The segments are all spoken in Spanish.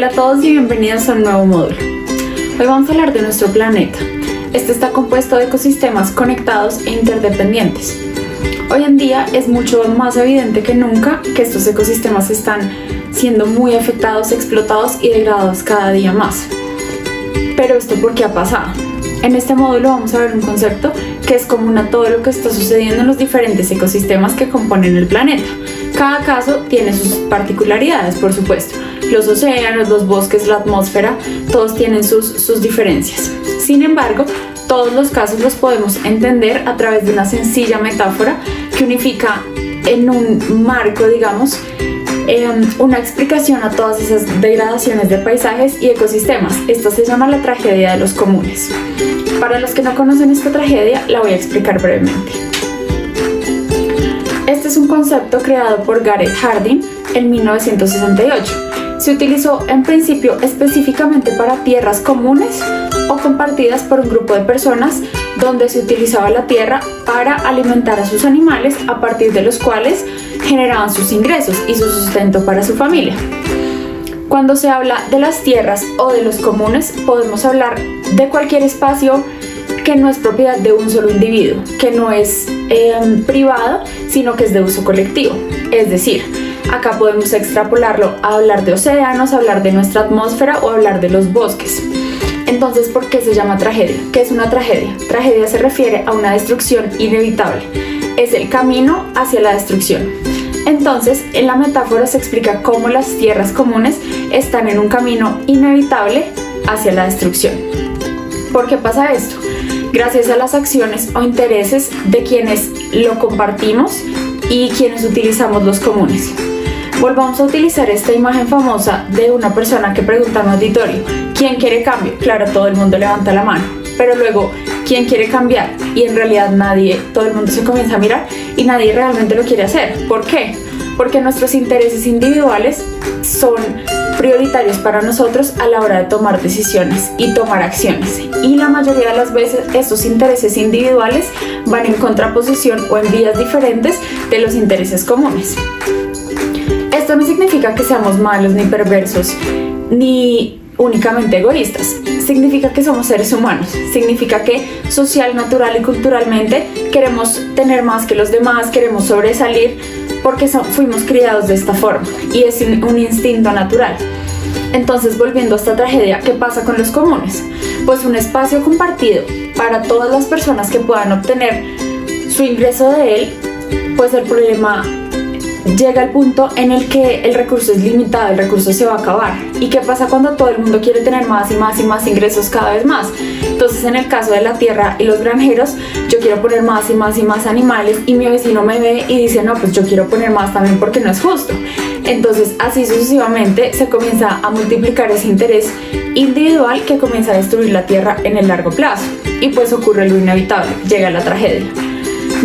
Hola a todos y bienvenidos a un nuevo módulo. Hoy vamos a hablar de nuestro planeta. Este está compuesto de ecosistemas conectados e interdependientes. Hoy en día es mucho más evidente que nunca que estos ecosistemas están siendo muy afectados, explotados y degradados cada día más. Pero ¿esto por qué ha pasado? En este módulo vamos a ver un concepto que es común a todo lo que está sucediendo en los diferentes ecosistemas que componen el planeta. Cada caso tiene sus particularidades, por supuesto. Los océanos, los bosques, la atmósfera, todos tienen sus diferencias. Sin embargo, todos los casos los podemos entender a través de una sencilla metáfora que unifica en un marco, digamos, una explicación a todas esas degradaciones de paisajes y ecosistemas. Esto se llama la tragedia de los comunes. Para los que no conocen esta tragedia, la voy a explicar brevemente. Este es un concepto creado por Gareth Hardin en 1968. Se utilizó en principio específicamente para tierras comunes o compartidas por un grupo de personas donde se utilizaba la tierra para alimentar a sus animales, a partir de los cuales generaban sus ingresos y su sustento para su familia. Cuando se habla de las tierras o de los comunes, podemos hablar de cualquier espacio que no es propiedad de un solo individuo, que no es privado, sino que es de uso colectivo. Es decir, acá podemos extrapolarlo a hablar de océanos, a hablar de nuestra atmósfera o a hablar de los bosques. Entonces, ¿por qué se llama tragedia? ¿Qué es una tragedia? Tragedia se refiere a una destrucción inevitable. Es el camino hacia la destrucción. Entonces, en la metáfora se explica cómo las tierras comunes están en un camino inevitable hacia la destrucción. ¿Por qué pasa esto? Gracias a las acciones o intereses de quienes lo compartimos y quienes utilizamos los comunes. Volvamos a utilizar esta imagen famosa de una persona que pregunta en un auditorio: ¿quién quiere cambio? Claro, todo el mundo levanta la mano, pero luego, ¿quién quiere cambiar? Y en realidad nadie, todo el mundo se comienza a mirar y nadie realmente lo quiere hacer. ¿Por qué? Porque nuestros intereses individuales son prioritarios para nosotros a la hora de tomar decisiones y tomar acciones. Y la mayoría de las veces estos intereses individuales van en contraposición o en vías diferentes de los intereses comunes. Esto no significa que seamos malos ni perversos ni únicamente egoístas. Significa que somos seres humanos. Significa que social, natural y culturalmente queremos tener más que los demás, queremos sobresalir porque fuimos criados de esta forma y es un instinto natural. Entonces, volviendo a esta tragedia, ¿qué pasa con los comunes? Pues un espacio compartido para todas las personas que puedan obtener su ingreso de él, pues el problema llega al punto en el que el recurso es limitado, el recurso se va a acabar. ¿Y qué pasa cuando todo el mundo quiere tener más y más y más ingresos cada vez más? Entonces, en el caso de la tierra y los granjeros, yo quiero poner más y más y más animales y mi vecino me ve y dice: no, pues yo quiero poner más también porque no es justo. Entonces, así sucesivamente se comienza a multiplicar ese interés individual que comienza a destruir la tierra en el largo plazo. Y pues ocurre lo inevitable, llega la tragedia.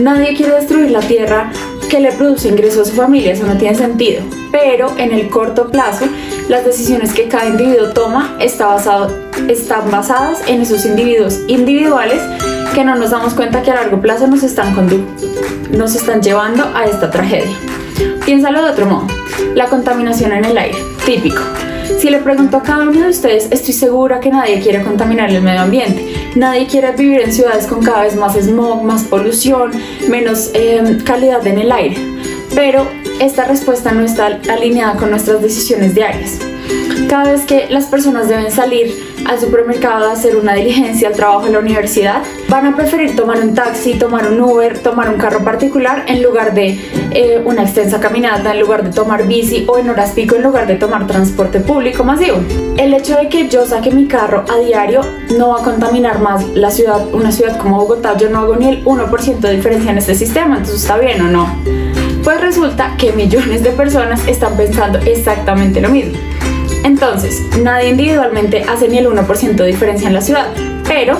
Nadie quiere destruir la tierra que le produce ingresos a su familia, eso no tiene sentido. Pero en el corto plazo, las decisiones que cada individuo toma están basadas en esos individuos individuales que no nos damos cuenta que a largo plazo nos están llevando a esta tragedia. Piénsalo de otro modo. La contaminación en el aire, típico. Si le pregunto a cada uno de ustedes, estoy segura que nadie quiere contaminar el medio ambiente. Nadie quiere vivir en ciudades con cada vez más smog, más polución, menos calidad en el aire. Pero esta respuesta no está alineada con nuestras decisiones diarias. Cada vez que las personas deben salir al supermercado a hacer una diligencia, al trabajo, a la universidad, van a preferir tomar un taxi, tomar un Uber, tomar un carro particular en lugar de una extensa caminata, en lugar de tomar bici o en horas pico en lugar de tomar transporte público masivo. El hecho de que yo saque mi carro a diario no va a contaminar más la ciudad, una ciudad como Bogotá. Yo no hago ni el 1% de diferencia en este sistema, entonces ¿está bien o no? Pues resulta que millones de personas están pensando exactamente lo mismo. Entonces, nadie individualmente hace ni el 1% de diferencia en la ciudad, pero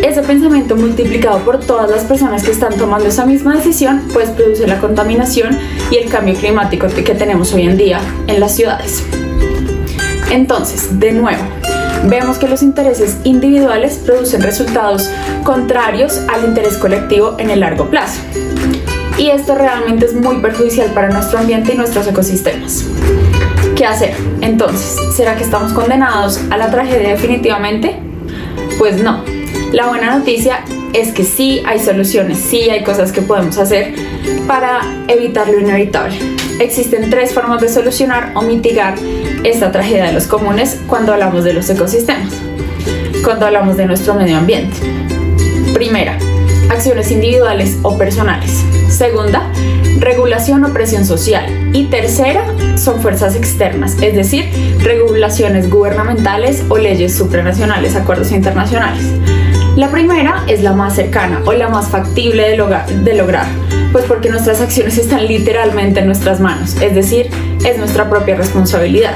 ese pensamiento multiplicado por todas las personas que están tomando esa misma decisión, pues produce la contaminación y el cambio climático que tenemos hoy en día en las ciudades. Entonces, de nuevo, vemos que los intereses individuales producen resultados contrarios al interés colectivo en el largo plazo. Y esto realmente es muy perjudicial para nuestro ambiente y nuestros ecosistemas. ¿Qué hacer? Entonces, ¿será que estamos condenados a la tragedia definitivamente? Pues no. La buena noticia es que sí hay soluciones, sí hay cosas que podemos hacer para evitar lo inevitable. Existen 3 formas de solucionar o mitigar esta tragedia de los comunes cuando hablamos de los ecosistemas, cuando hablamos de nuestro medio ambiente. Primera, acciones individuales o personales. Segunda, regulación o presión social. Y tercera, son fuerzas externas, es decir, regulaciones gubernamentales o leyes supranacionales, acuerdos internacionales. La primera es la más cercana o la más factible de lograr, pues porque nuestras acciones están literalmente en nuestras manos, es decir, es nuestra propia responsabilidad.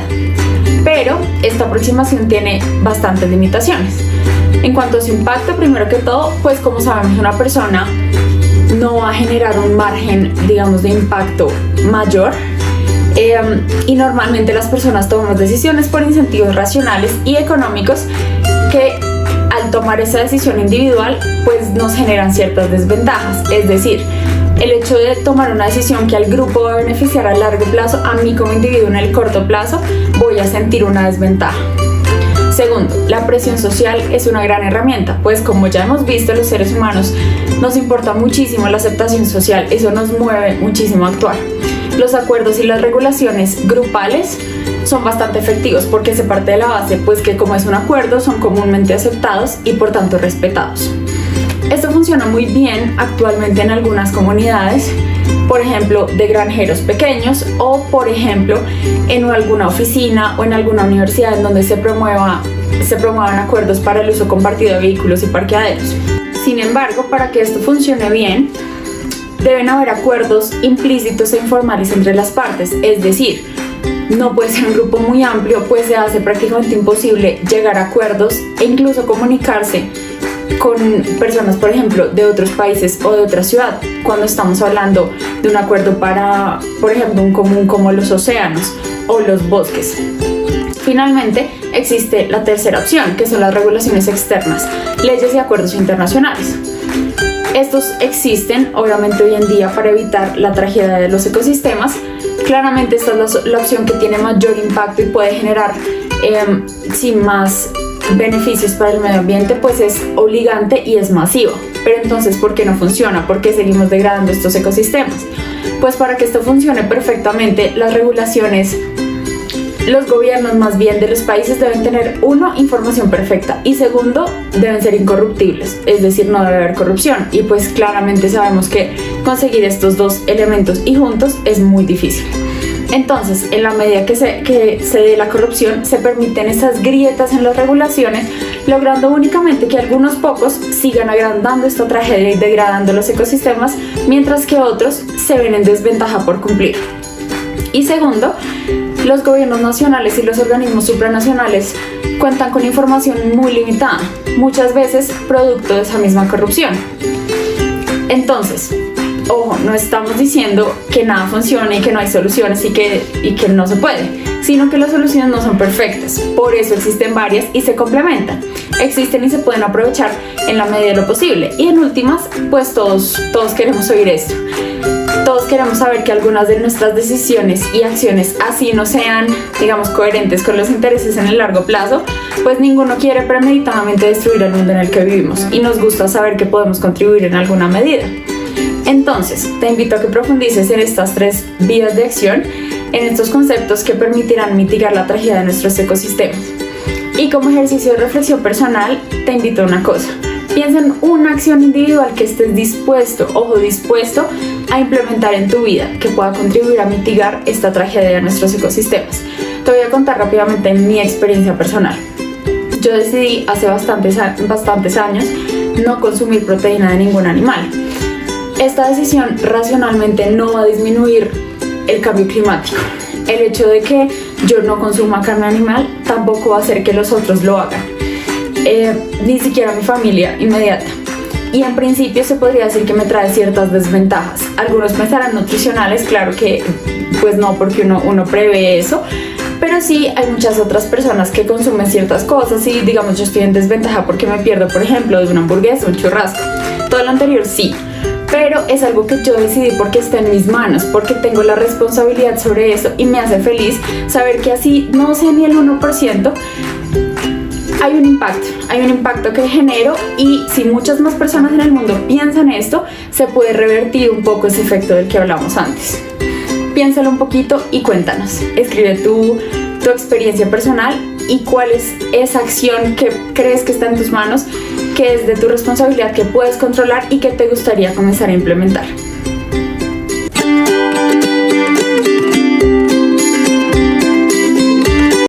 Pero esta aproximación tiene bastantes limitaciones. En cuanto a su impacto, primero que todo, pues como sabemos, una persona no va a generar un margen, digamos, de impacto mayor. Y normalmente las personas tomamos decisiones por incentivos racionales y económicos que al tomar esa decisión individual pues nos generan ciertas desventajas. Es decir, el hecho de tomar una decisión que al grupo va a beneficiar a largo plazo, a mí como individuo en el corto plazo voy a sentir una desventaja. Segundo, la presión social es una gran herramienta, pues como ya hemos visto, los seres humanos nos importa muchísimo la aceptación social, eso nos mueve muchísimo a actuar. Los acuerdos y las regulaciones grupales son bastante efectivos porque se parte de la base pues que como es un acuerdo son comúnmente aceptados y por tanto respetados. Esto funciona muy bien actualmente en algunas comunidades, por ejemplo de granjeros pequeños o por ejemplo en alguna oficina o en alguna universidad en donde se promuevan acuerdos para el uso compartido de vehículos y parqueaderos. Sin embargo, para que esto funcione bien, deben haber acuerdos implícitos e informales entre las partes, es decir, no puede ser un grupo muy amplio, pues se hace prácticamente imposible llegar a acuerdos e incluso comunicarse con personas, por ejemplo, de otros países o de otra ciudad, cuando estamos hablando de un acuerdo para, por ejemplo, un común como los océanos o los bosques. Finalmente, existe la tercera opción, que son las regulaciones externas, leyes y acuerdos internacionales. Estos existen, obviamente, hoy en día para evitar la tragedia de los ecosistemas. Claramente esta es la opción que tiene mayor impacto y puede generar más beneficios para el medio ambiente, pues es obligante y es masivo. Pero entonces, ¿por qué no funciona? ¿Por qué seguimos degradando estos ecosistemas? Pues para que esto funcione perfectamente, las regulaciones, los gobiernos más bien de los países deben tener, uno, información perfecta y segundo, deben ser incorruptibles, es decir, no debe haber corrupción y pues claramente sabemos que conseguir estos dos elementos y juntos es muy difícil. Entonces, en la medida que se dé la corrupción, se permiten esas grietas en las regulaciones, logrando únicamente que algunos pocos sigan agrandando esta tragedia y degradando los ecosistemas, mientras que otros se ven en desventaja por cumplir. Y segundo, los gobiernos nacionales y los organismos supranacionales cuentan con información muy limitada, muchas veces producto de esa misma corrupción. Entonces, ojo, no estamos diciendo que nada funcione y que no hay soluciones y que no se puede, sino que las soluciones no son perfectas, por eso existen varias y se complementan. Existen y se pueden aprovechar en la medida de lo posible. Y en últimas, pues todos queremos oír esto. Todos queremos saber que algunas de nuestras decisiones y acciones, así no sean, digamos, coherentes con los intereses en el largo plazo, pues ninguno quiere premeditadamente destruir el mundo en el que vivimos y nos gusta saber que podemos contribuir en alguna medida. Entonces, te invito a que profundices en estas 3 vías de acción, en estos conceptos que permitirán mitigar la tragedia de nuestros ecosistemas. Y como ejercicio de reflexión personal, te invito a una cosa. Piensa en una acción individual que estés dispuesto a implementar en tu vida, que pueda contribuir a mitigar esta tragedia de nuestros ecosistemas. Te voy a contar rápidamente mi experiencia personal. Yo decidí hace bastantes años no consumir proteína de ningún animal. Esta decisión racionalmente no va a disminuir el cambio climático. El hecho de que yo no consuma carne animal tampoco va a hacer que los otros lo hagan. Ni siquiera mi familia inmediata. Y en principio se podría decir que me trae ciertas desventajas. Algunos pensarán nutricionales, claro que pues no, porque uno prevé eso, pero sí hay muchas otras personas que consumen ciertas cosas y digamos yo estoy en desventaja porque me pierdo, por ejemplo, de una hamburguesa o un churrasco. Todo lo anterior sí, pero es algo que yo decidí porque está en mis manos, porque tengo la responsabilidad sobre eso y me hace feliz saber que así no sea ni el 1%, hay un impacto que genero, y si muchas más personas en el mundo piensan esto, se puede revertir un poco ese efecto del que hablamos antes. Piénsalo un poquito y cuéntanos. Escribe tu experiencia personal y cuál es esa acción que crees que está en tus manos, que es de tu responsabilidad, que puedes controlar y que te gustaría comenzar a implementar.